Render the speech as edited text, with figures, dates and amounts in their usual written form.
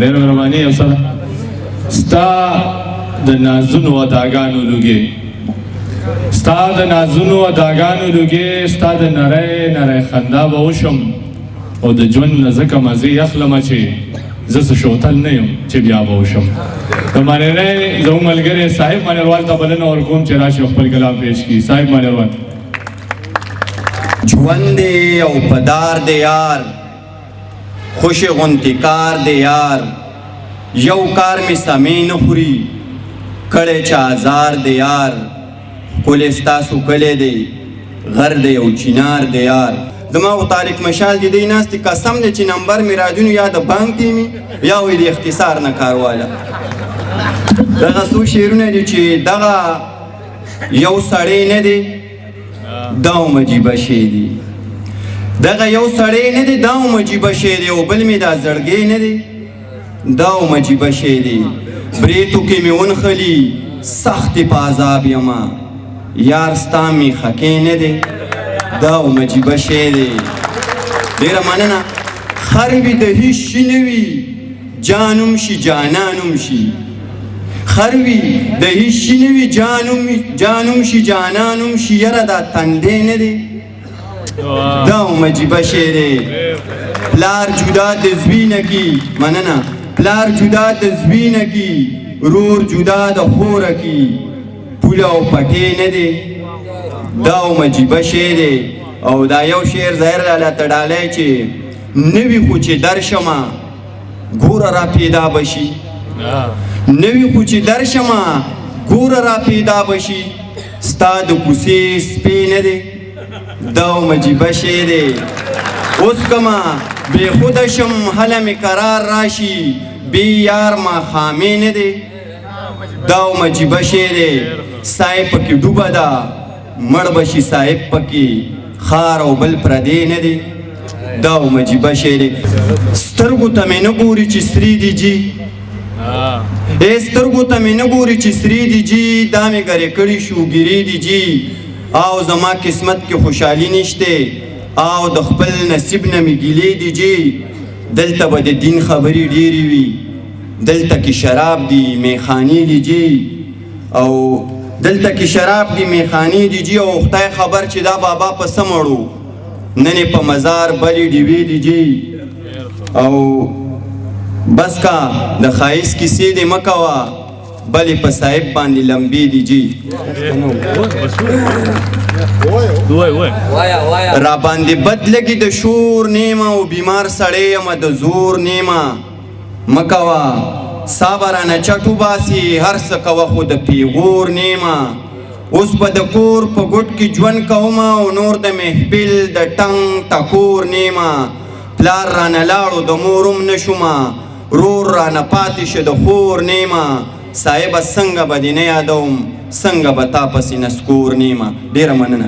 ډېر مهرباني او سره ستا د نازونو اداګانو لوګې ستا د نازونو اداګانو لوګې ستا د نری نری خندا به وشم او د ژوند نه ځکه مزې اخلمه چې زه څه شوتل نه یم چې بیا به وشم د مانیری زموږ ملګری صاحب مانیروال ته بلنه ورکوم چې راشي خپل کلام پیش کړي. صاحب مانیروال. ژوند دی او پدار دی یار، خوش غونتی کار دی یار، یو کار می سمې نه خوري کړی چې ازار دی یار، ښکلی ستاسو کلی دی غر دی او چینار دی یار. زما و طارق مشال دی دی ناستې قسم دی چې نمبر می راځونو یا د بانک دی می یا وی د اختصار نه کار واله. دغه څو شعرونه دي چې دغه یو سړی نه دی دا هم عجیبه شی دی، دغه یو سړی نه دی دا هم عجیبه شی دی، او بل مې دا زړګی نه دی دا هم عجیبه شی دی. بریتو کې مې ونښلي سختې په عذاب یمه یار ستا مې خکې نه دی دا هم عجیبه شی دی. ډېره مننه. خر وي د هېڅ شي نه وي جانم شي جانانم شي، خر وي د هېڅ شي نه وي جانم شي جانانم شي، یاره دا تندی نه دی دا هم عجیبه شی دی. پلار جدا د زوی نه کی، مننه، پلار جدا د زوی نه کی، رور جدا د خوره کی، پوله او پټې نه دی دا هم عجیبه شی دی. او دا یو شعر ظاهر لاله ته ډالی چې نوي خو چې درشمه ګوره را پیدا بشي، نوي خو چې درشمه ګوره را پیدا بشي، ستا د کوڅې سپی نه دی دا هم عجیبه شی دی. اوس کما بې خوده شم هله مې قرار راشي، بې یار ماښامې نه دی دا هم عجیبه شی دی. صاحب پکې ډوبه ده مړ به شي صاحب پکې خار او بل پردی نه دی دا هم عجیبه شی دی. سترګو ته مې نه ګوري چې سري دي جي، سترګو ته مې نه ګوري چې سري دي جي، دا مې ګرې کړي شوګیري دي جي، او زما قسمت کې خوشحالي نشته او د خپل نصیب نه مې ګیلې دي جي. دلته به د دین خبرې ډېرې وي، دلته کې شراب دي میخانې دي جي، او دلته کې شراب دي میخانې دي جي، او خدای خبر چې دا بابا په څه مړو نن یې په مزار بلې ډیوې دي جي. او بس کا د ښایست کیسې دې مه کوه بلې په صاحب باندې لمبې دي جي. را باندې بد لګي د شور نیمه او بیمار سړی یم د زور نیمه، مه کوه سا به رانه چټ وباسي هر څه کوه خو د پیغور نیمه. اوس به د کور په ګوټ کې ژوند کومه او نور د محفل د ټنګ ټکور نیمه. پلار رانه لاړو د مور هم نه شومه، رور رانه پاتې شه د خور نیمه. صاحبه څنګه به دې نه یادوم څنګه به تا پسې نسکور نیمه. ډېره مننه.